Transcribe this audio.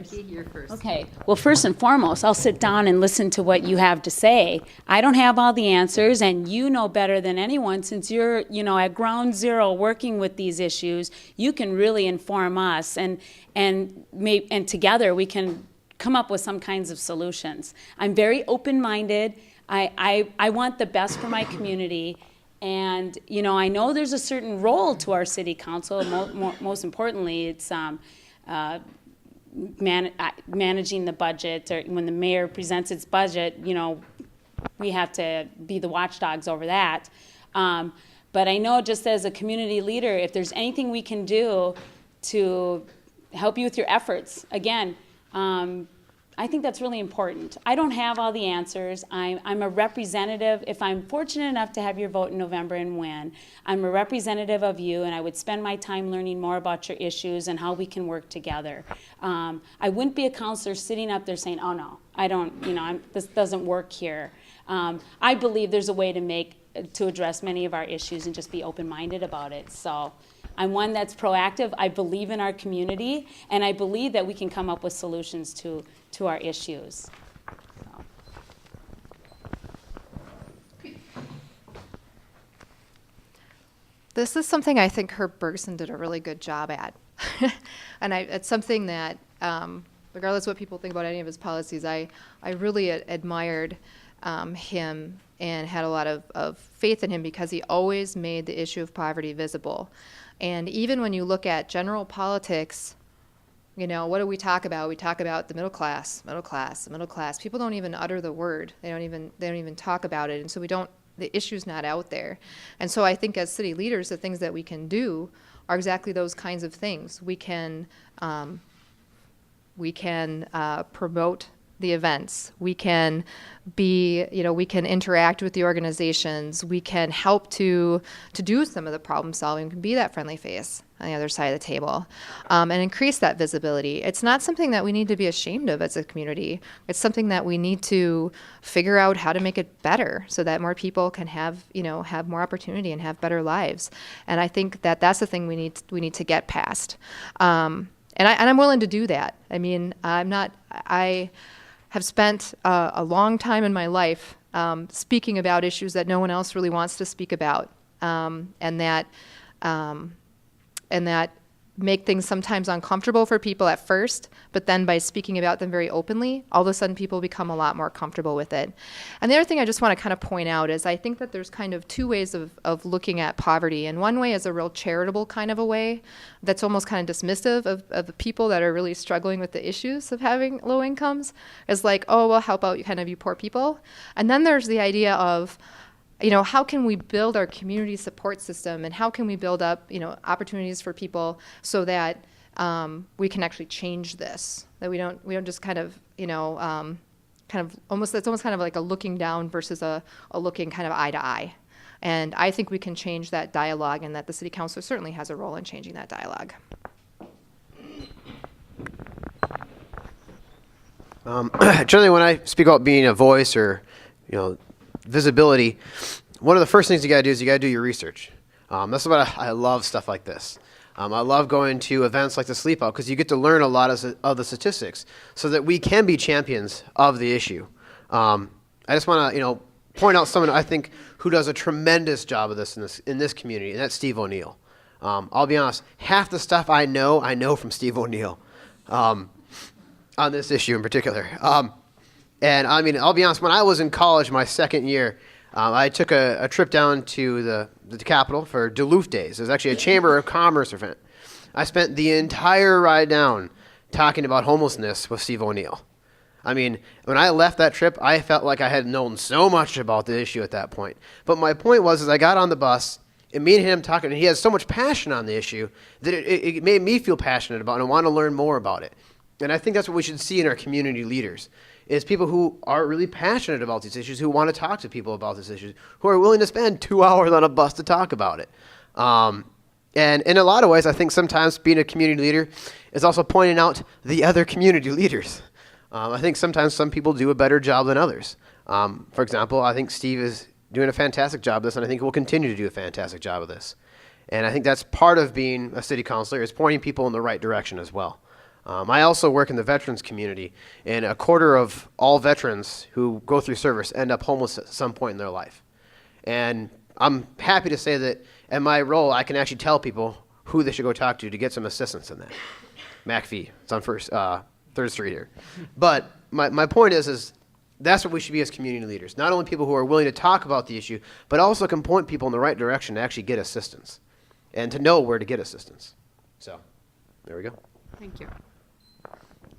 Becky, you're first. Okay. Well, first and foremost, I'll sit down and listen to what you have to say. I don't have all the answers, and you know better than anyone, since you're, at ground zero working with these issues. You can really inform us, and together we can come up with some kinds of solutions. I'm very open-minded. I want the best for my community. And, I know there's a certain role to our city council. Most importantly, it's managing the budget, or when the mayor presents its budget, we have to be the watchdogs over that. But I know, just as a community leader, if there's anything we can do to help you with your efforts, again, I think that's really important. I don't have all the answers. I'm a representative. If I'm fortunate enough to have your vote in November and win, I'm a representative of you, and I would spend my time learning more about your issues and how we can work together. I wouldn't be a counselor sitting up there saying, oh no, I don't, this doesn't work here. I believe there's a way to address many of our issues and just be open-minded about it. So I'm one that's proactive. I believe in our community, and I believe that we can come up with solutions to our issues. So. This is something I think Herb Bergson did a really good job at. And it's something that, regardless of what people think about any of his policies, I really admired him and had a lot of faith in him, because he always made the issue of poverty visible. And even when you look at general politics, what do we talk about? We talk about the middle class. People don't even utter the word. They don't even talk about it. And so the issue's not out there. And so I think as city leaders, the things that we can do are exactly those kinds of things. We can promote the events. We can we can interact with the organizations. We can help to do some of the problem solving, be that friendly face on the other side of the table, and increase that visibility. It's not something that we need to be ashamed of as a community. It's something that we need to figure out how to make it better, so that more people can have more opportunity and have better lives. And I think that that's the thing we need to get past. And I'm willing to do that. I mean, I have spent a long time in my life speaking about issues that no one else really wants to speak about, and that make things sometimes uncomfortable for people at first, but then by speaking about them very openly, all of a sudden people become a lot more comfortable with it. And the other thing I just want to kind of point out is I think that there's kind of two ways of looking at poverty. And one way is a real charitable kind of a way that's almost kind of dismissive of the people that are really struggling with the issues of having low incomes. Is like, oh, well, help out you poor people. And then there's the idea of, how can we build our community support system, and how can we build up, opportunities for people so that we can actually change this, that we don't just kind of almost kind of like a looking down versus a looking kind of eye to eye. And I think we can change that dialogue, and that the city council certainly has a role in changing that dialogue. Generally, when I speak about being a voice or, visibility, one of the first things you got to do is you got to do your research. That's what I love stuff like this. I love going to events like the Sleep Out, because you get to learn a lot of the statistics so that we can be champions of the issue. I just want to, point out someone I think who does a tremendous job of this in this community, and that's Steve O'Neill. I'll be honest, half the stuff I know from Steve O'Neill on this issue in particular. And I mean, I'll be honest, when I was in college my second year, I took a trip down to the Capitol for Duluth Days. It was actually a Chamber of Commerce event. I spent the entire ride down talking about homelessness with Steve O'Neill. I mean, when I left that trip, I felt like I had known so much about the issue at that point. But my point was, I got on the bus, and me and him talking, and he had so much passion on the issue that it made me feel passionate about it and want to learn more about it. And I think that's what we should see in our community leaders, is people who are really passionate about these issues, who want to talk to people about these issues, who are willing to spend 2 hours on a bus to talk about it. And in a lot of ways, I think sometimes being a community leader is also pointing out the other community leaders. I think sometimes some people do a better job than others. For example, I think Steve is doing a fantastic job of this, and I think will continue to do a fantastic job of this. And I think that's part of being a city councilor, is pointing people in the right direction as well. I also work in the veterans community, and a quarter of all veterans who go through service end up homeless at some point in their life. And I'm happy to say that in my role, I can actually tell people who they should go talk to get some assistance in that. McPhee, it's on 3rd Street here. But my point is that's what we should be as community leaders. Not only people who are willing to talk about the issue, but also can point people in the right direction to actually get assistance and to know where to get assistance. So, there we go. Thank you.